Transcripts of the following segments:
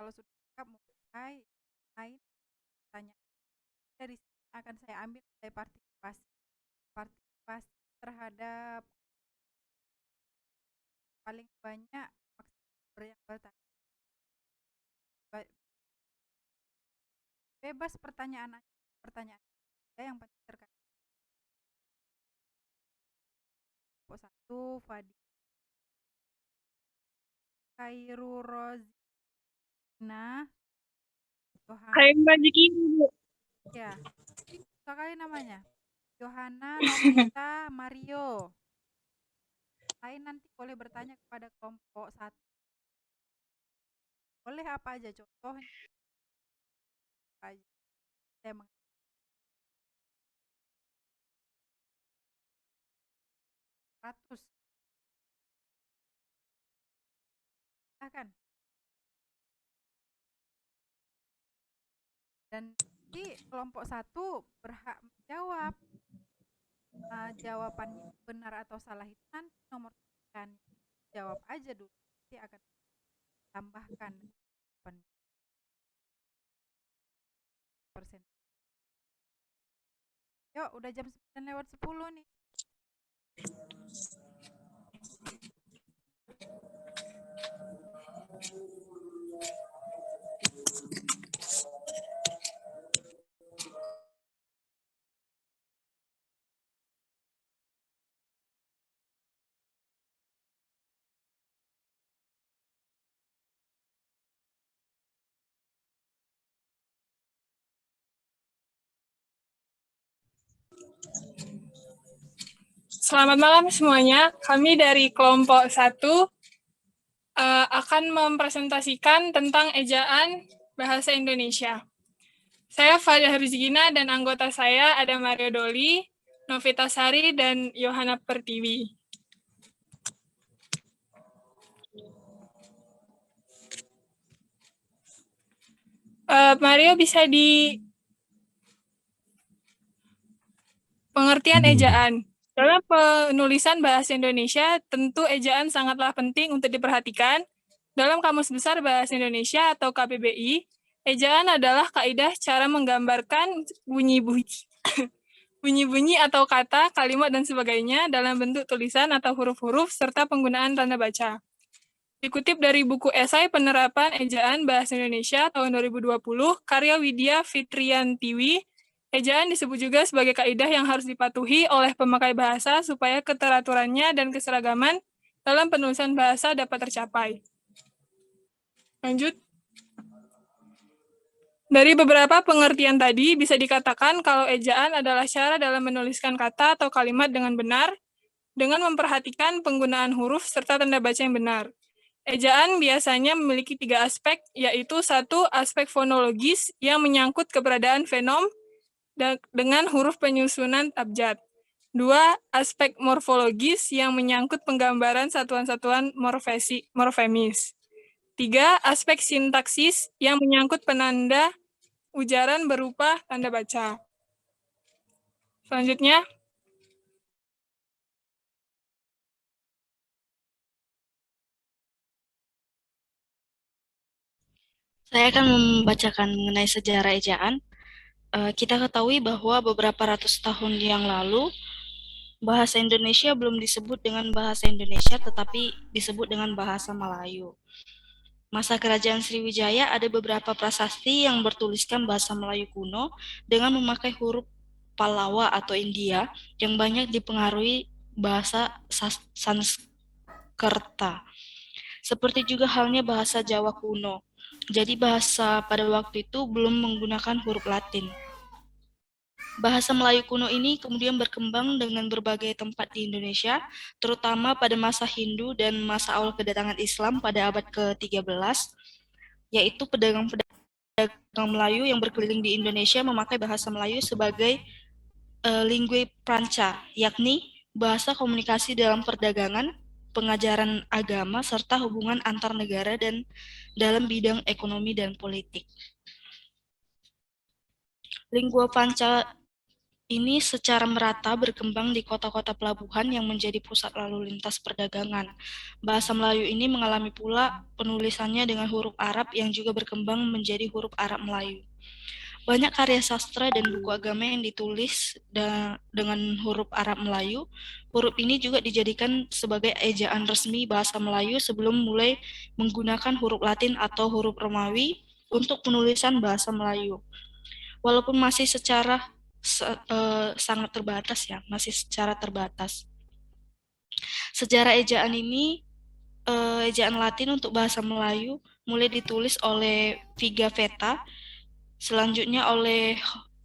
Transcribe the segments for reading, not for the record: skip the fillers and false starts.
Kalau sudah lengkap mulai lain tanya. Dari sini akan saya ambil mulai partisipasi. Partisipasi terhadap paling banyak yang bertanya. Bebas pertanyaan yang penting terkait. Kelompok 1 Fadi Khairu Rozina Yohana Kayak Mbak Jeki, Bu. ya sekali namanya Yohana Novita Mario. Lain nanti boleh bertanya kepada kelompok 1. Boleh apa aja contohnya apa aja. Saya 100 silahkan. Dan di kelompok 1 berhak menjawab. Jawabannya benar atau salah itu nanti nomor sekian. Jawab aja dulu, nanti akan tambahkan persen. Yuk, udah jam 9:10 nih. Selamat malam semuanya. Kami dari kelompok 1 akan mempresentasikan tentang ejaan bahasa Indonesia. Saya Fadah Rizkina dan anggota saya ada Mario Doli, Novita Sari, dan Yohana Pertiwi. Mario bisa di pengertian ejaan. Dalam penulisan bahasa Indonesia, tentu ejaan sangatlah penting untuk diperhatikan. Dalam Kamus Besar Bahasa Indonesia atau KBBI, ejaan adalah kaidah cara menggambarkan bunyi-bunyi atau kata, kalimat, dan sebagainya dalam bentuk tulisan atau huruf-huruf serta penggunaan tanda baca. Dikutip dari buku esai penerapan ejaan bahasa Indonesia tahun 2020, karya Widya Fitriyantiwi, ejaan disebut juga sebagai kaidah yang harus dipatuhi oleh pemakai bahasa supaya keteraturannya dan keseragaman dalam penulisan bahasa dapat tercapai. Lanjut. Dari beberapa pengertian tadi, bisa dikatakan kalau ejaan adalah cara dalam menuliskan kata atau kalimat dengan benar, dengan memperhatikan penggunaan huruf serta tanda baca yang benar. Ejaan biasanya memiliki 3 aspek, yaitu 1. Aspek fonologis yang menyangkut keberadaan fenom dengan huruf penyusunan abjad. 2. Aspek morfologis yang menyangkut penggambaran satuan-satuan morfemis. 3. Aspek sintaksis yang menyangkut penanda ujaran berupa tanda baca. Selanjutnya, saya akan membacakan mengenai sejarah ejaan. Kita ketahui bahwa beberapa ratus tahun yang lalu, bahasa Indonesia belum disebut dengan bahasa Indonesia, tetapi disebut dengan bahasa Melayu. Masa kerajaan Sriwijaya ada beberapa prasasti yang bertuliskan bahasa Melayu kuno dengan memakai huruf Pallawa atau India yang banyak dipengaruhi bahasa Sanskerta. Seperti juga halnya bahasa Jawa kuno. Jadi bahasa pada waktu itu belum menggunakan huruf Latin. Bahasa Melayu kuno ini kemudian berkembang dengan berbagai tempat di Indonesia, terutama pada masa Hindu dan masa awal kedatangan Islam pada abad ke-13, yaitu pedagang-pedagang Melayu yang berkeliling di Indonesia memakai bahasa Melayu sebagai lingua franca, yakni bahasa komunikasi dalam perdagangan, pengajaran agama, serta hubungan antar negara dan dalam bidang ekonomi dan politik. Lingua franca ini secara merata berkembang di kota-kota pelabuhan yang menjadi pusat lalu lintas perdagangan. Bahasa Melayu ini mengalami pula penulisannya dengan huruf Arab yang juga berkembang menjadi huruf Arab Melayu. Banyak karya sastra dan buku agama yang ditulis dengan huruf Arab Melayu. Huruf ini juga dijadikan sebagai ejaan resmi bahasa Melayu sebelum mulai menggunakan huruf Latin atau huruf Romawi untuk penulisan bahasa Melayu. Walaupun masih secara sangat terbatas ya, masih secara terbatas. Sejarah ejaan ini, ejaan Latin untuk bahasa Melayu mulai ditulis oleh Pigafetta, selanjutnya oleh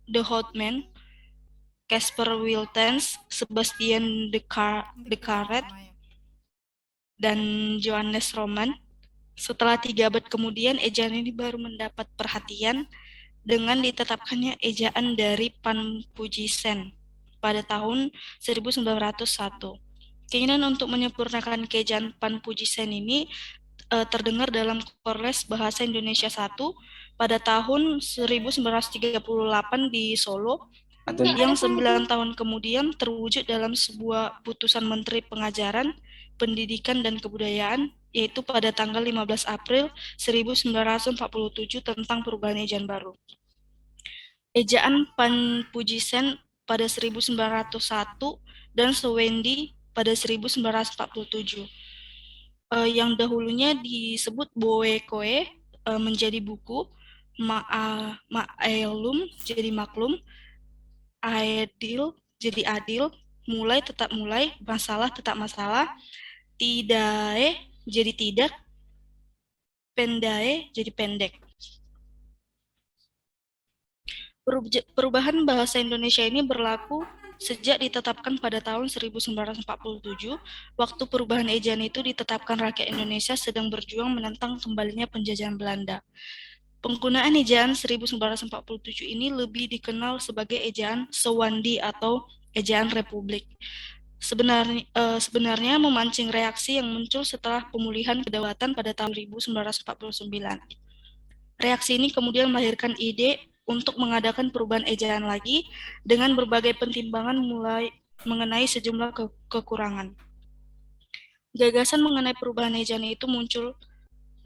De Houtman, Casper Wiltens, Sebastian de Carret, dan Johannes Roman. Setelah 3 abad kemudian, ejaan ini baru mendapat perhatian dengan ditetapkannya ejaan dari Pan Pujisen pada tahun 1901. Keinginan untuk menyempurnakan keejaan Pan Pujisen ini terdengar dalam Kongres Bahasa Indonesia I pada tahun 1938 di Solo, yang 9 tahun kemudian terwujud dalam sebuah putusan Menteri Pengajaran, Pendidikan dan Kebudayaan, yaitu pada tanggal 15 April 1947 tentang perubahan ejaan baru. Ejaan Pan Pujisen pada 1901 dan Sewendi pada 1947. Yang dahulunya disebut Boekoe menjadi buku, Ma'elum jadi maklum, Adil jadi adil, mulai tetap mulai, masalah tetap masalah, Tidae jadi tidak, Pendae jadi pendek. Perubahan bahasa Indonesia ini berlaku sejak ditetapkan pada tahun 1947, waktu perubahan ejaan itu ditetapkan rakyat Indonesia sedang berjuang menentang kembalinya penjajahan Belanda. Penggunaan ejaan 1947 ini lebih dikenal sebagai ejaan Sewandi atau ejaan Republik. Sebenarnya memancing reaksi yang muncul setelah pemulihan kedaulatan pada tahun 1949. Reaksi ini kemudian melahirkan ide untuk mengadakan perubahan ejaan lagi dengan berbagai pertimbangan mulai mengenai sejumlah kekurangan. Gagasan mengenai perubahan ejaan itu muncul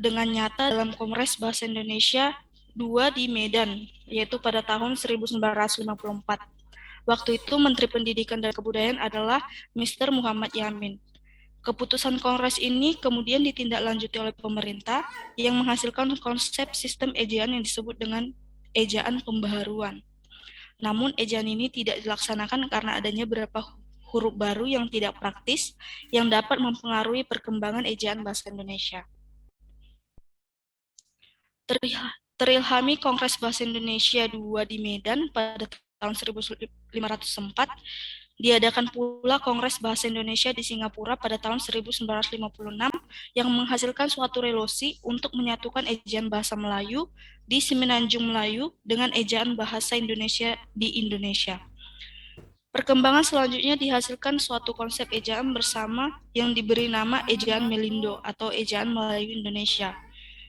dengan nyata dalam Kongres Bahasa Indonesia II di Medan, yaitu pada tahun 1954. Waktu itu Menteri Pendidikan dan Kebudayaan adalah Mr. Muhammad Yamin. Keputusan Kongres ini kemudian ditindaklanjuti oleh pemerintah yang menghasilkan konsep sistem ejaan yang disebut dengan ejaan pembaharuan. Namun ejaan ini tidak dilaksanakan karena adanya beberapa huruf baru yang tidak praktis yang dapat mempengaruhi perkembangan ejaan bahasa Indonesia. Terilhami Kongres Bahasa Indonesia II di Medan pada tahun 1504, diadakan pula Kongres Bahasa Indonesia di Singapura pada tahun 1956 yang menghasilkan suatu resolusi untuk menyatukan ejaan bahasa Melayu di Semenanjung Melayu dengan ejaan bahasa Indonesia di Indonesia. Perkembangan selanjutnya dihasilkan suatu konsep ejaan bersama yang diberi nama ejaan Melindo atau ejaan Melayu Indonesia.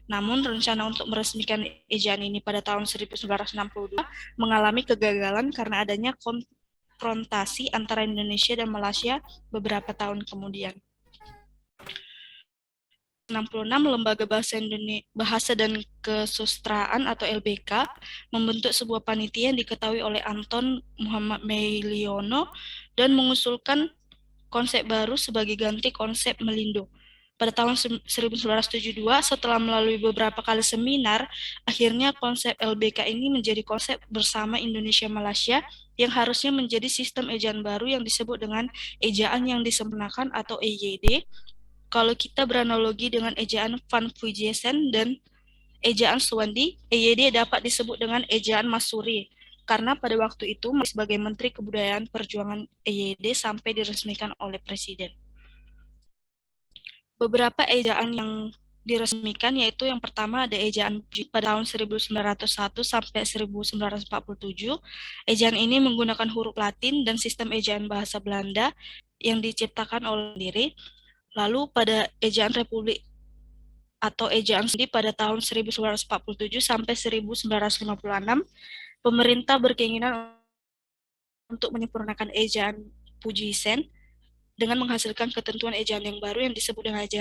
Namun rencana untuk meresmikan ejaan ini pada tahun 1962 mengalami kegagalan karena adanya konfrontasi antara Indonesia dan Malaysia beberapa tahun kemudian. 66 Lembaga Bahasa dan Kesusastraan atau LBK membentuk sebuah panitia yang diketahui oleh Anton Muhammad Meiliono dan mengusulkan konsep baru sebagai ganti konsep Melindo. Pada tahun 1972, setelah melalui beberapa kali seminar, akhirnya konsep LBK ini menjadi konsep bersama Indonesia-Malaysia yang harusnya menjadi sistem ejaan baru yang disebut dengan ejaan yang disempurnakan atau EYD. Kalau kita beranalogi dengan ejaan Van Pujesen dan ejaan Sewandi, EYD dapat disebut dengan ejaan Masuri, karena pada waktu itu sebagai Menteri Kebudayaan Perjuangan EYD sampai diresmikan oleh Presiden. Beberapa ejaan yang diresmikan yaitu yang pertama ada ejaan pada tahun 1901 sampai 1947. Ejaan ini menggunakan huruf Latin dan sistem ejaan bahasa Belanda yang diciptakan oleh sendiri. Lalu pada ejaan Republik atau ejaan sendiri pada tahun 1947 sampai 1956, pemerintah berkeinginan untuk menyempurnakan ejaan Pujiisen dengan menghasilkan ketentuan ejaan yang baru yang disebut dengan ejaan